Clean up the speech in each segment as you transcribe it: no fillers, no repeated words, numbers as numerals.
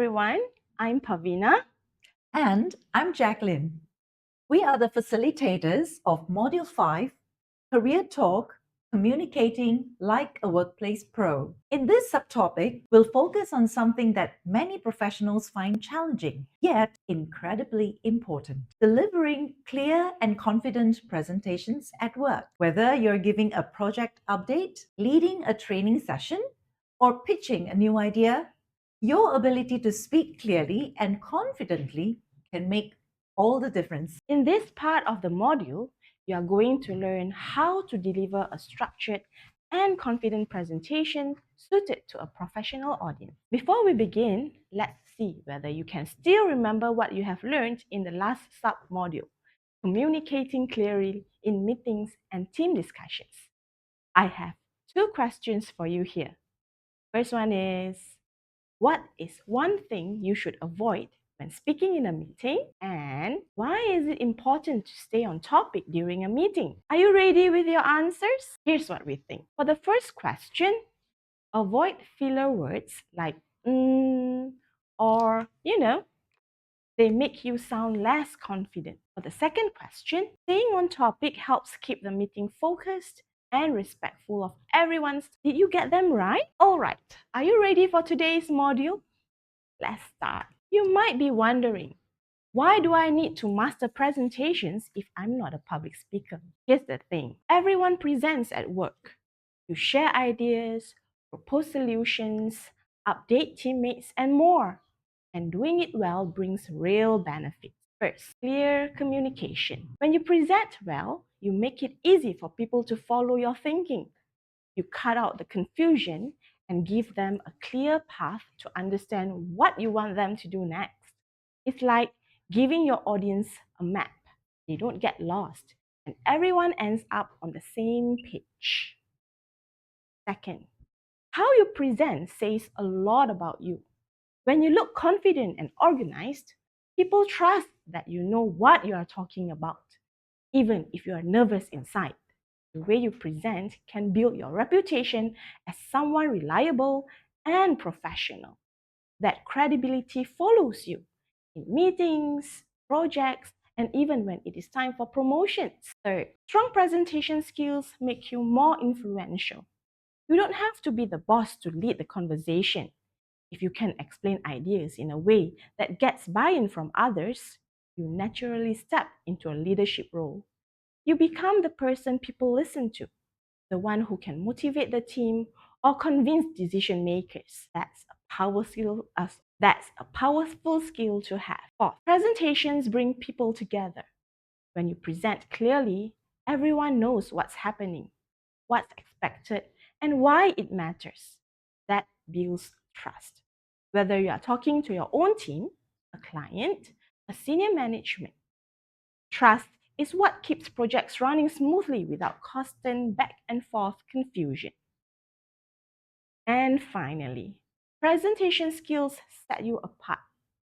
everyone. I'm Pavina. And I'm Jacqueline. We are the facilitators of Module 5, Career Talk, Communicating Like a Workplace Pro. In this subtopic, we'll focus on something that many professionals find challenging, yet incredibly important: delivering clear and confident presentations at work. Whether you're giving a project update, leading a training session, or pitching a new idea, your ability to speak clearly and confidently can make all the difference. In this part of the module, you are going to learn how to deliver a structured and confident presentation suited to a professional audience. Before we begin, let's see whether you can still remember what you have learned in the last sub-module, communicating clearly in meetings and team discussions. I have two questions for you here. First one is, what is one thing you should avoid when speaking in a meeting? And why is it important to stay on topic during a meeting? Are you ready with your answers? Here's what we think. For the first question, avoid filler words like or they make you sound less confident. For the second question, staying on topic helps keep the meeting focused and respectful of everyone's. Did you get them right? All right. Are you ready for today's module? Let's start. You might be wondering, why do I need to master presentations if I'm not a public speaker? Here's the thing. Everyone presents at work. You share ideas, propose solutions, update teammates, and more. And doing it well brings real benefits. First, clear communication. When you present well, you make it easy for people to follow your thinking. You cut out the confusion and give them a clear path to understand what you want them to do next. It's like giving your audience a map. They don't get lost, and everyone ends up on the same page. Second, how you present says a lot about you. When you look confident and organized, people trust that you know what you are talking about, even if you are nervous inside. The way you present can build your reputation as someone reliable and professional. That credibility follows you in meetings, projects, and even when it is time for promotions. Third, strong presentation skills make you more influential. You don't have to be the boss to lead the conversation. If you can explain ideas in a way that gets buy-in from others, you naturally step into a leadership role. You become the person people listen to, the one who can motivate the team or convince decision makers. That's a powerful skill to have. Fourth, presentations bring people together. When you present clearly, everyone knows what's happening, what's expected, and why it matters. That builds trust. Whether you are talking to your own team, a client, a senior management, trust is what keeps projects running smoothly without constant back and forth confusion. And finally, presentation skills set you apart.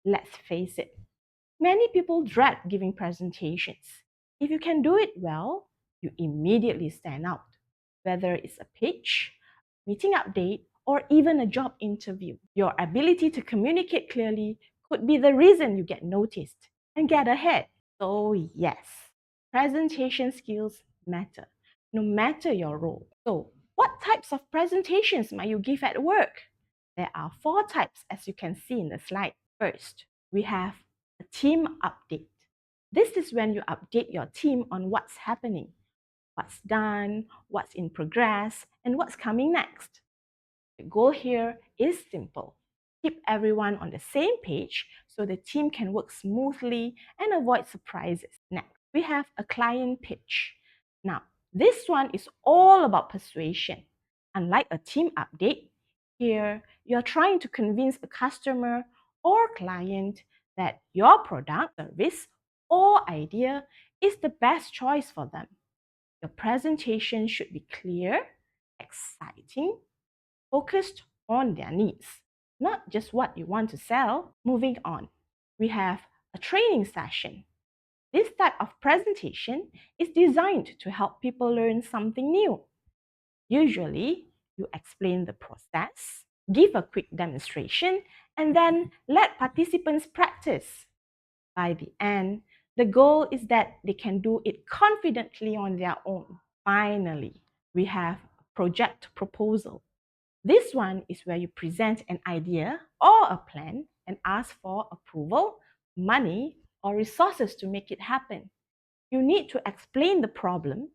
Let's face it, many people dread giving presentations. If you can do it well, you immediately stand out, whether it's a pitch, meeting update, or even a job interview. Your ability to communicate clearly could be the reason you get noticed and get ahead. So yes, presentation skills matter, no matter your role. So what types of presentations might you give at work? There are 4 types as you can see in the slide. First, we have a team update. This is when you update your team on what's happening, what's done, what's in progress, and what's coming next. The goal here is simple. Keep everyone on the same page so the team can work smoothly and avoid surprises. Next, we have a client pitch. Now, this one is all about persuasion. Unlike a team update, here you're trying to convince a customer or client that your product, service, or idea is the best choice for them. Your presentation should be clear, exciting, focused on their needs, not just what you want to sell. Moving on, we have a training session. This type of presentation is designed to help people learn something new. Usually, you explain the process, give a quick demonstration, and then let participants practice. By the end, the goal is that they can do it confidently on their own. Finally, we have a project proposal. This one is where you present an idea or a plan and ask for approval, money, or resources to make it happen. You need to explain the problem,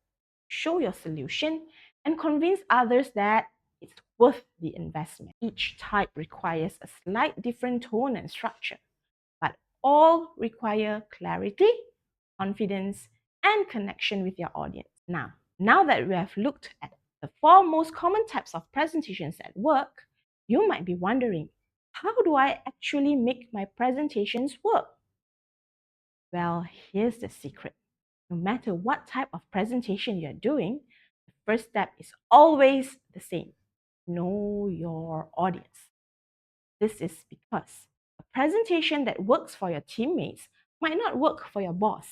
show your solution, and convince others that it's worth the investment. Each type requires a slight different tone and structure, but all require clarity, confidence, and connection with your audience. Now that we have looked at the 4 most common types of presentations at work, you might be wondering, how do I actually make my presentations work? Well, here's the secret. No matter what type of presentation you're doing, the first step is always the same. Know your audience. This is because a presentation that works for your teammates might not work for your boss,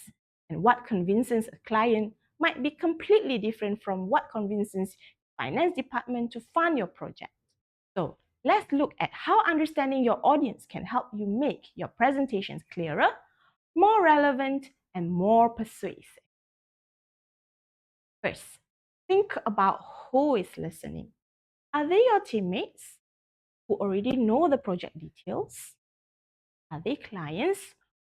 and what convinces a client might be completely different from what convinces the finance department to fund your project. So let's look at how understanding your audience can help you make your presentations clearer, more relevant, and more persuasive. First, think about who is listening. Are they your teammates who already know the project details? Are they clients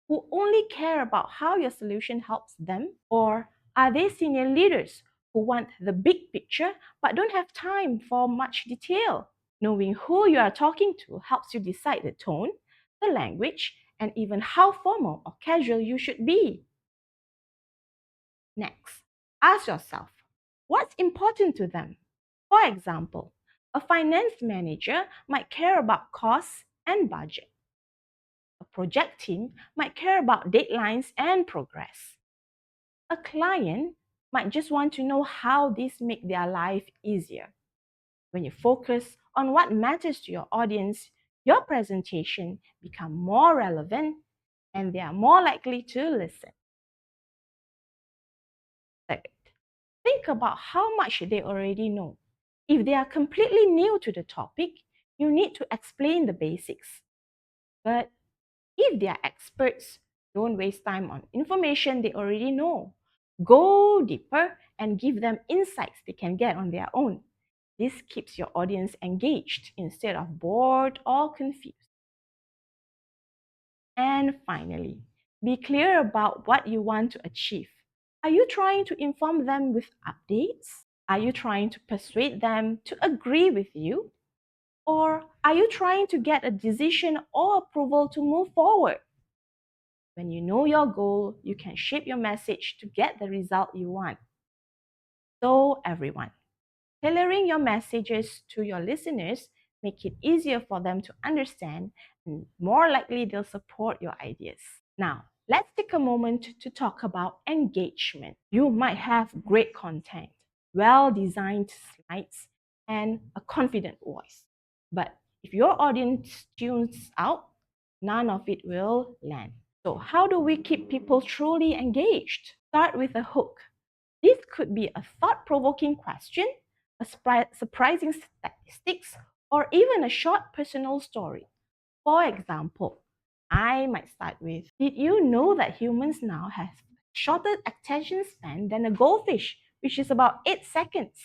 who only care about how your solution helps them? Or are they senior leaders who want the big picture but don't have time for much detail? Knowing who you are talking to helps you decide the tone, the language, and even how formal or casual you should be. Next, ask yourself, what's important to them? For example, a finance manager might care about costs and budget. A project team might care about deadlines and progress. A client might just want to know how this makes their life easier. When you focus on what matters to your audience, your presentation becomes more relevant and they are more likely to listen. Third, think about how much they already know. If they are completely new to the topic, you need to explain the basics. But if they are experts, don't waste time on information they already know. Go deeper and give them insights they can get on their own. This keeps your audience engaged instead of bored or confused. And finally, be clear about what you want to achieve. Are you trying to inform them with updates? Are you trying to persuade them to agree with you? Or are you trying to get a decision or approval to move forward? When you know your goal, you can shape your message to get the result you want. So, everyone, tailoring your messages to your listeners make it easier for them to understand and more likely they'll support your ideas. Now, let's take a moment to talk about engagement. You might have great content, well-designed slides, and a confident voice. But if your audience tunes out, none of it will land. So, how do we keep people truly engaged? Start with a hook. This could be a thought-provoking question, a surprising statistics, or even a short personal story. For example, I might start with, did you know that humans now have shorter attention span than a goldfish, which is about 8 seconds?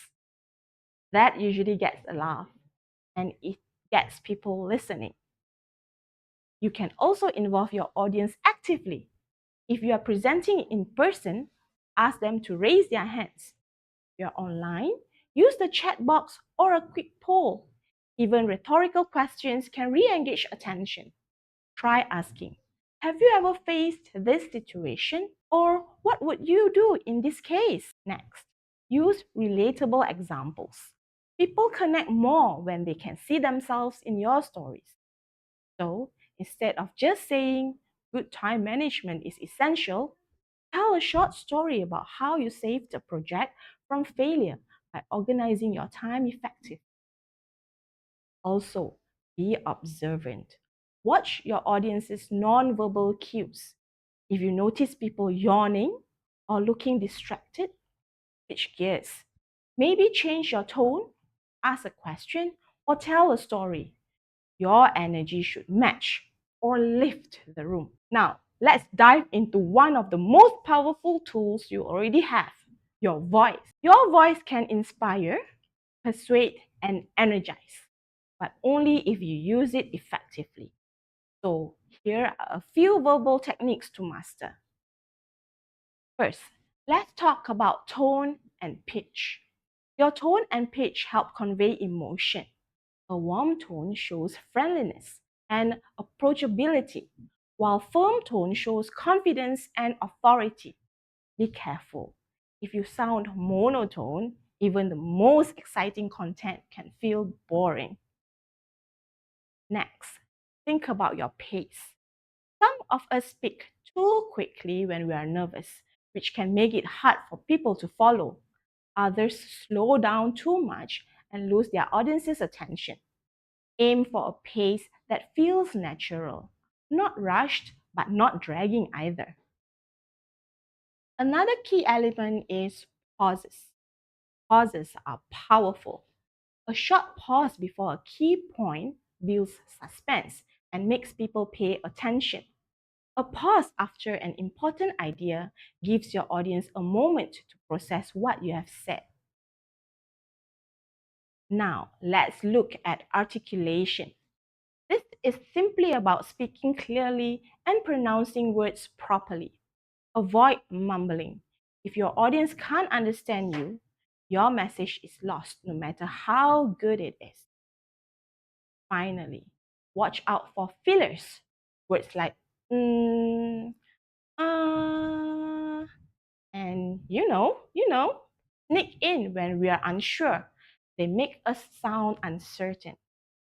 That usually gets a laugh and it gets people listening. You can also involve your audience actively. If you are presenting in person, ask them to raise their hands. If you're online, use the chat box or a quick poll. Even rhetorical questions can re-engage attention. Try asking, have you ever faced this situation? Or what would you do in this case? Next, use relatable examples. People connect more when they can see themselves in your stories. So instead of just saying good time management is essential, tell a short story about how you saved a project from failure by organizing your time effectively. Also, be observant. Watch your audience's non-verbal cues. If you notice people yawning or looking distracted, switch gears. Maybe change your tone, ask a question, or tell a story. Your energy should match or lift the room. Now, let's dive into one of the most powerful tools you already have, your voice. Your voice can inspire, persuade, and energize, but only if you use it effectively. So, here are a few verbal techniques to master. First, let's talk about tone and pitch. Your tone and pitch help convey emotion. A warm tone shows friendliness and approachability, while firm tone shows confidence and authority. Be careful. If you sound monotone, even the most exciting content can feel boring. Next, think about your pace. Some of us speak too quickly when we are nervous, which can make it hard for people to follow. Others slow down too much and lose their audience's attention. Aim for a pace that feels natural, not rushed, but not dragging either. Another key element is pauses. Pauses are powerful. A short pause before a key point builds suspense and makes people pay attention. A pause after an important idea gives your audience a moment to process what you have said. Now, let's look at articulation. This is simply about speaking clearly and pronouncing words properly. Avoid mumbling. If your audience can't understand you, your message is lost no matter how good it is. Finally, watch out for fillers. Words like uh, and sneak in when we are unsure. They make us sound uncertain,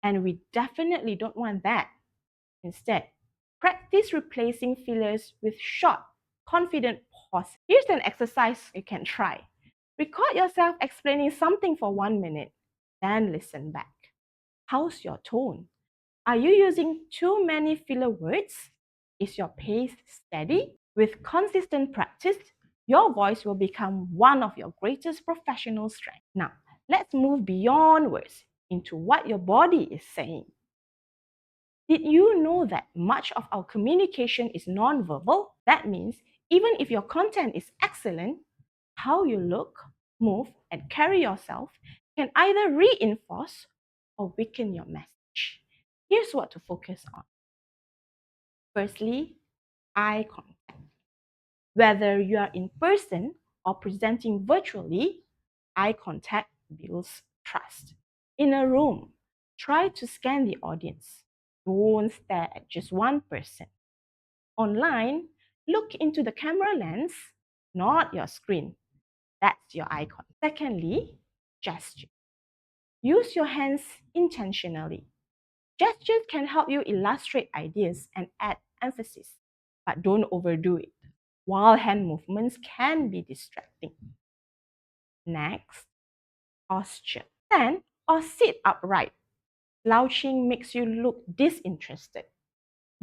and we definitely don't want that. Instead, practice replacing fillers with short, confident pauses. Here's an exercise you can try. Record yourself explaining something for 1 minute, then listen back. How's your tone? Are you using too many filler words? Is your pace steady? With consistent practice, your voice will become one of your greatest professional strengths. Now, let's move beyond words into what your body is saying. Did you know that much of our communication is non-verbal? That means even if your content is excellent, how you look, move, and carry yourself can either reinforce or weaken your message. Here's what to focus on. Firstly, eye contact. Whether you are in person or presenting virtually, eye contact builds trust. In a room, try to scan the audience. Don't stare at just one person. Online, look into the camera lens, not your screen. That's your eye contact. Secondly, gesture. Use your hands intentionally. Gestures can help you illustrate ideas and add emphasis, but don't overdo it. While hand movements can be distracting. Next, posture. Stand or sit upright. Slouching makes you look disinterested.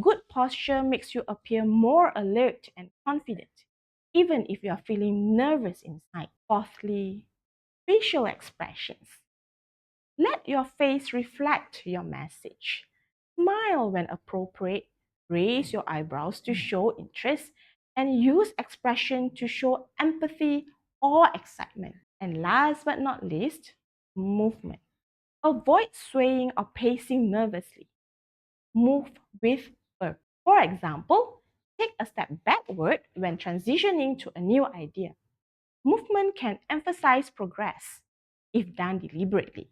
Good posture makes you appear more alert and confident, even if you are feeling nervous inside. Fourthly, facial expressions. Let your face reflect your message. Smile when appropriate, raise your eyebrows to show interest, and use expression to show empathy or excitement. And last but not least, movement. Avoid swaying or pacing nervously. Move with purpose. For example, take a step backward when transitioning to a new idea. Movement can emphasize progress if done deliberately.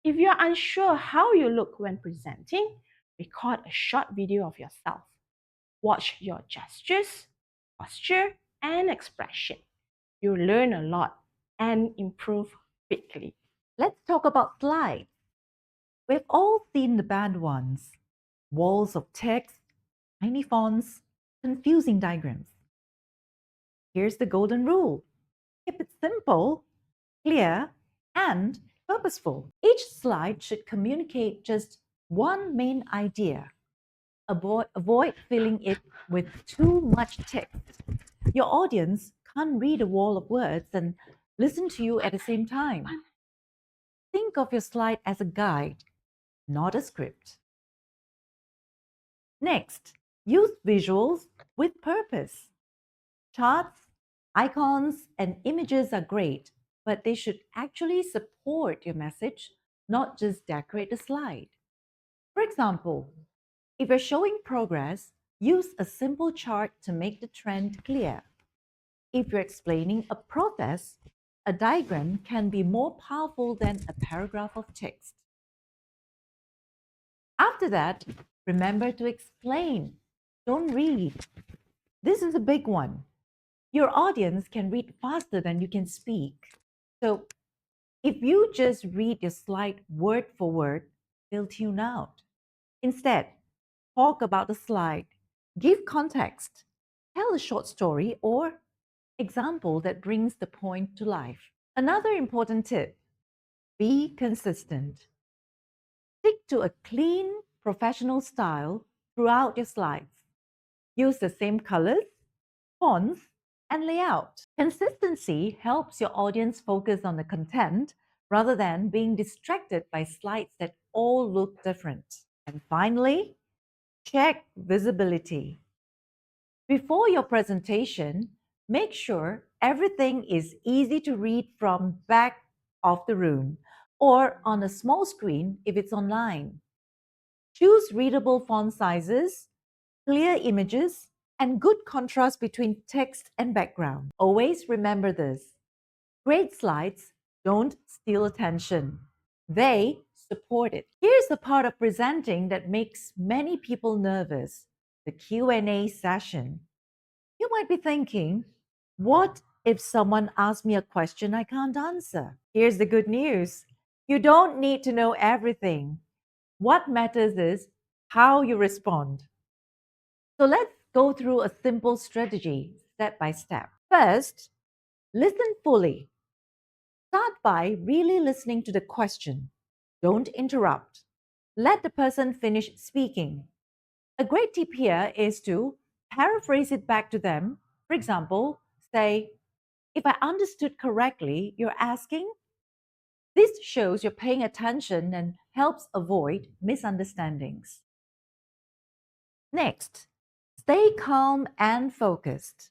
If you're unsure how you look when presenting, record a short video of yourself. Watch your gestures, posture, and expression. You'll learn a lot and improve quickly. Let's talk about slides. We've all seen the bad ones: walls of text, tiny fonts, confusing diagrams. Here's the golden rule: keep it simple, clear, and purposeful. Each slide should communicate just one main idea. Avoid filling it with too much text. Your audience can't read a wall of words and listen to you at the same time. Think of your slide as a guide, not a script. Next, use visuals with purpose. Charts, icons, and images are great, but they should actually support your message, not just decorate the slide. For example, if you're showing progress, use a simple chart to make the trend clear. If you're explaining a process, a diagram can be more powerful than a paragraph of text. After that, remember to explain. Don't read. This is a big one. Your audience can read faster than you can speak. So if you just read your slide word for word, they'll tune out. Instead, talk about the slide, give context, tell a short story or example that brings the point to life. Another important tip, be consistent. Stick to a clean, professional style throughout your slides. Use the same colors, fonts, and layout. Consistency helps your audience focus on the content rather than being distracted by slides that all look different. And finally, check visibility. Before your presentation, make sure everything is easy to read from back of the room or on a small screen if it's online. Choose readable font sizes, clear images, and good contrast between text and background. Always remember this. Great slides don't steal attention. They support it. Here's the part of presenting that makes many people nervous, the Q&A session. You might be thinking, what if someone asks me a question I can't answer? Here's the good news. You don't need to know everything. What matters is how you respond. So let's go through a simple strategy step by step. First, listen fully. Start by really listening to the question. Don't interrupt. Let the person finish speaking. A great tip here is to paraphrase it back to them. For example, say, if I understood correctly, you're asking. This shows you're paying attention and helps avoid misunderstandings. Next, stay calm and focused.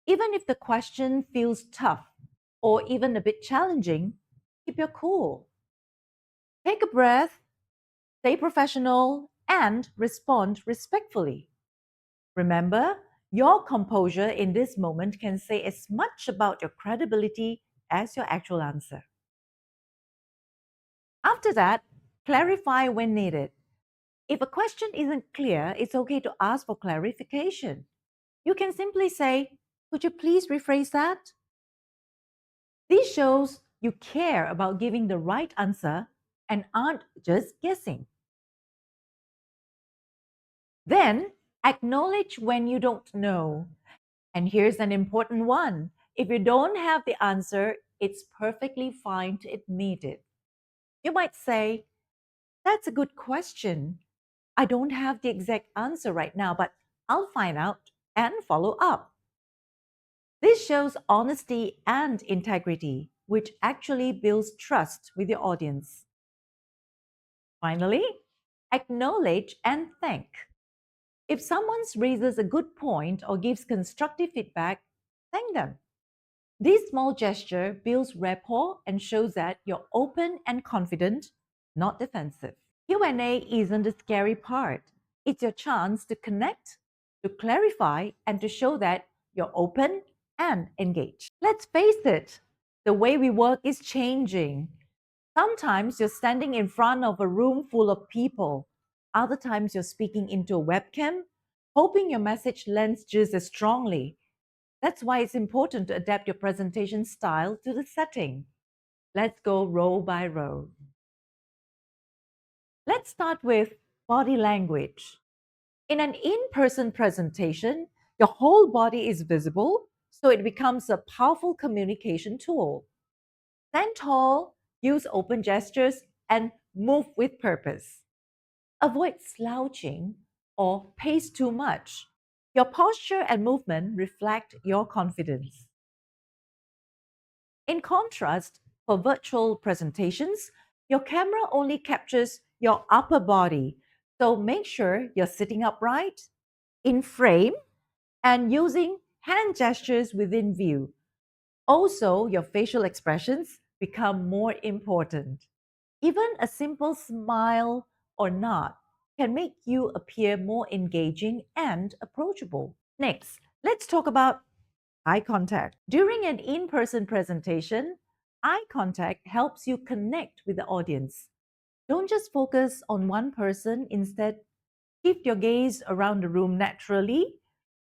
Even if the question feels tough or even a bit challenging, keep your cool. Take a breath, stay professional, and respond respectfully. Remember, your composure in this moment can say as much about your credibility as your actual answer. After that, clarify when needed. If a question isn't clear, it's okay to ask for clarification. You can simply say, could you please rephrase that? This shows you care about giving the right answer and aren't just guessing. Then, acknowledge when you don't know. And here's an important one. If you don't have the answer, it's perfectly fine to admit it. You might say, that's a good question. I don't have the exact answer right now, but I'll find out and follow up. This shows honesty and integrity, which actually builds trust with your audience. Finally, acknowledge and thank. If someone raises a good point or gives constructive feedback, thank them. This small gesture builds rapport and shows that you're open and confident, not defensive. Q&A isn't the scary part. It's your chance to connect, to clarify, and to show that you're open and engaged. Let's face it, the way we work is changing. Sometimes you're standing in front of a room full of people. Other times you're speaking into a webcam, hoping your message lands just as strongly. That's why it's important to adapt your presentation style to the setting. Let's go row by row. Let's start with body language. In an in-person presentation, your whole body is visible, so it becomes a powerful communication tool. Stand tall, use open gestures, and move with purpose. Avoid slouching or pace too much. Your posture and movement reflect your confidence. In contrast, for virtual presentations, your camera only captures your upper body, So make sure you're sitting upright, in frame, and using hand gestures within view. Also, your facial expressions become more important. Even a simple smile or nod can make you appear more engaging and approachable. Next, let's talk about eye contact. During an in person presentation, eye contact helps you connect with the audience. Don't just focus on one person, instead, shift your gaze around the room naturally.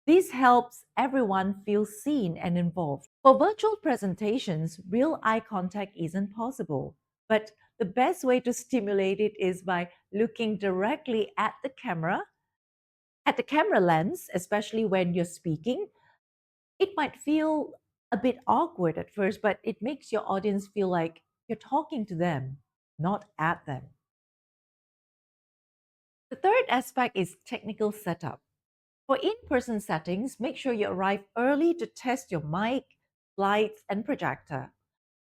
This helps everyone feel seen and involved. For virtual presentations, real eye contact isn't possible, but the best way to stimulate it is by looking directly at the camera lens, especially when you're speaking. It might feel a bit awkward at first, but it makes your audience feel like you're talking to them, not at them. The third aspect is technical setup. For in person settings, make sure you arrive early to test your mic, lights, and projector.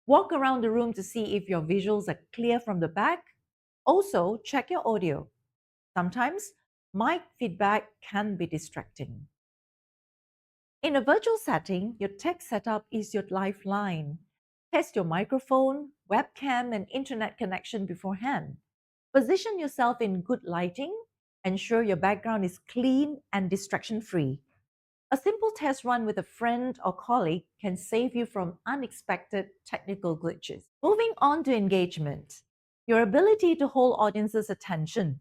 Walk around the room to see if your visuals are clear from the back. Also, check your audio. Sometimes mic feedback can be distracting. In a virtual setting, your tech setup is your lifeline. Test your microphone, webcam, and internet connection beforehand. Position yourself in good lighting. Ensure your background is clean and distraction free. A simple test run with a friend or colleague can save you from unexpected technical glitches. Moving on to engagement, your ability to hold audiences' attention.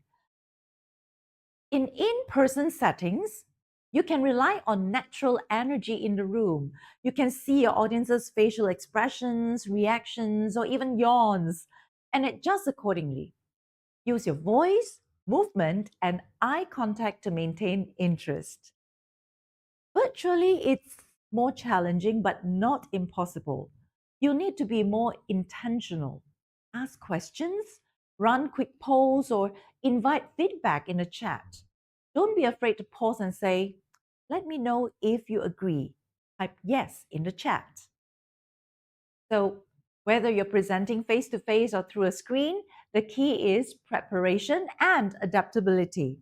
In person settings, you can rely on natural energy in the room. You can see your audience's facial expressions, reactions, or even yawns, and adjust accordingly. Use your voice, movement, and eye contact to maintain interest. Virtually, it's more challenging, but not impossible. You need to be more intentional. Ask questions, run quick polls, or invite feedback in the chat. Don't be afraid to pause and say, let me know if you agree. Type yes in the chat. So, whether you're presenting face to face or through a screen, the key is preparation and adaptability.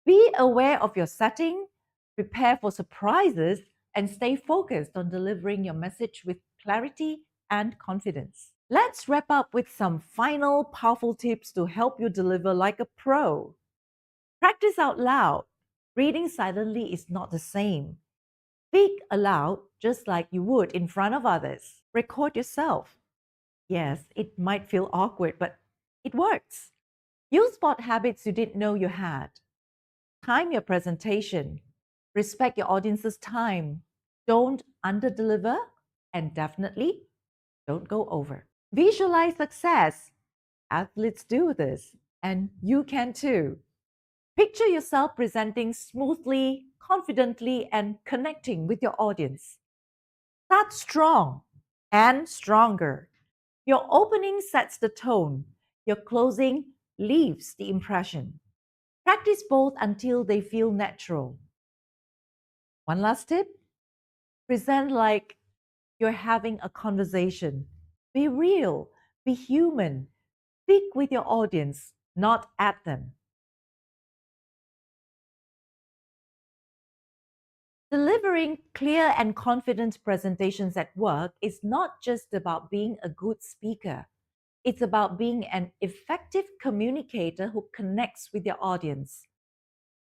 Be aware of your setting, prepare for surprises, and stay focused on delivering your message with clarity and confidence. Let's wrap up with some final powerful tips to help you deliver like a pro. Practice out loud. Reading silently is not the same. Speak aloud just like you would in front of others. Record yourself. Yes, it might feel awkward, but it works. Use spot habits you didn't know you had. Time your presentation. Respect your audience's time. Don't underdeliver, and definitely don't go over. Visualize success. Athletes do this, and you can too. Picture yourself presenting smoothly, confidently, and connecting with your audience. Start strong and stronger. Your opening sets the tone, your closing leaves the impression. Practice both until they feel natural. One last tip, present like you're having a conversation. Be real, be human, speak with your audience, not at them. Delivering clear and confident presentations at work is not just about being a good speaker. It's about being an effective communicator who connects with your audience.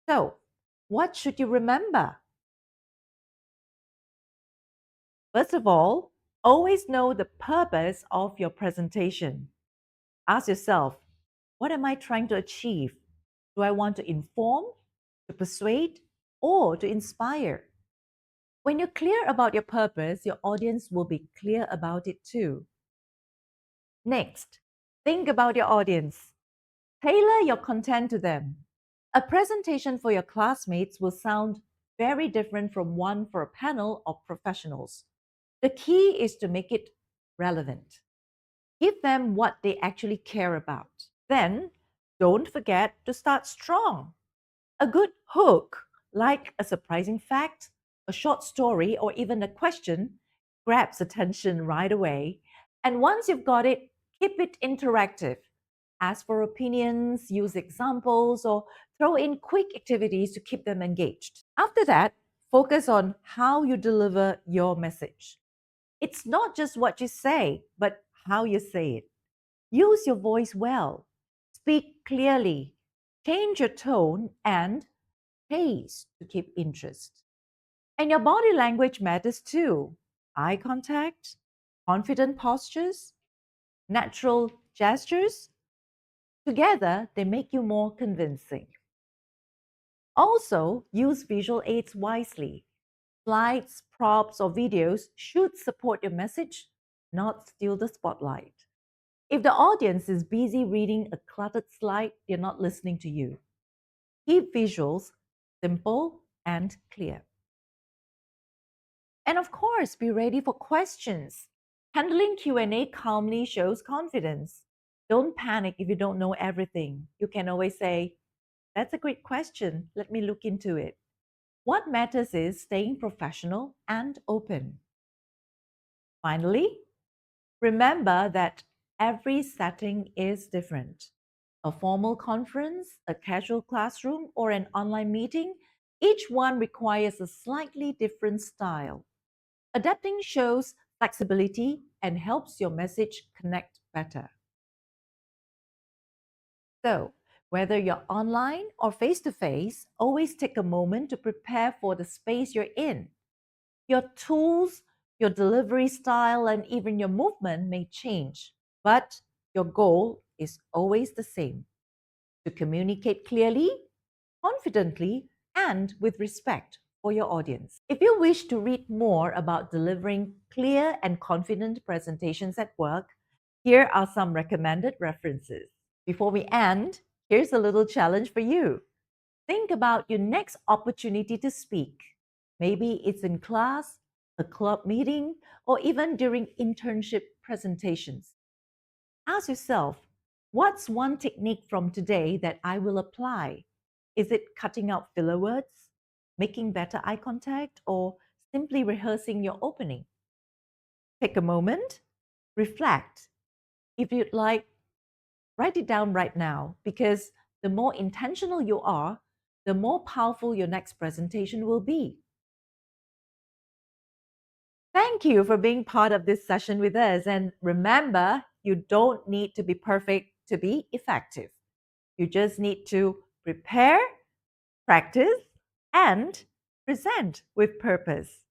So, what should you remember? First of all, always know the purpose of your presentation. Ask yourself, what am I trying to achieve? Do I want to inform, to persuade, or to inspire? When you're clear about your purpose, your audience will be clear about it too. Next, think about your audience. Tailor your content to them. A presentation for your classmates will sound very different from one for a panel of professionals. The key is to make it relevant. Give them what they actually care about. Then, don't forget to start strong. A good hook, like a surprising fact, a short story, or even a question, grabs attention right away. And once you've got it, keep it interactive. Ask for opinions, use examples, or throw in quick activities to keep them engaged. After that, focus on how you deliver your message. It's not just what you say, but how you say it. Use your voice well, speak clearly, change your tone, and pace to keep interest. And your body language matters too. Eye contact, confident postures, natural gestures. Together, they make you more convincing. Also, use visual aids wisely. Slides, props, or videos should support your message, not steal the spotlight. If the audience is busy reading a cluttered slide, they're not listening to you. Keep visuals simple and clear. And of course, be ready for questions. Handling Q&A calmly shows confidence. Don't panic if you don't know everything. You can always say, "That's a great question. Let me look into it." What matters is staying professional and open. Finally, remember that every setting is different. A formal conference, a casual classroom, or an online meeting, each one requires a slightly different style. Adapting shows flexibility and helps your message connect better. So, whether you're online or face to face, always take a moment to prepare for the space you're in. Your tools, your delivery style, and even your movement may change, but your goal is always the same: to communicate clearly, confidently, and with respect for your audience. If you wish to read more about delivering clear and confident presentations at work, here are some recommended references. Before we end, here's a little challenge for you. Think about your next opportunity to speak. Maybe it's in class, a club meeting, or even during internship presentations. Ask yourself, what's one technique from today that I will apply? Is it cutting out filler words, making better eye contact, or simply rehearsing your opening? Take a moment, reflect. If you'd like, write it down right now, because the more intentional you are, the more powerful your next presentation will be. Thank you for being part of this session with us. And remember, you don't need to be perfect to be effective. You just need to prepare, practice, and present with purpose.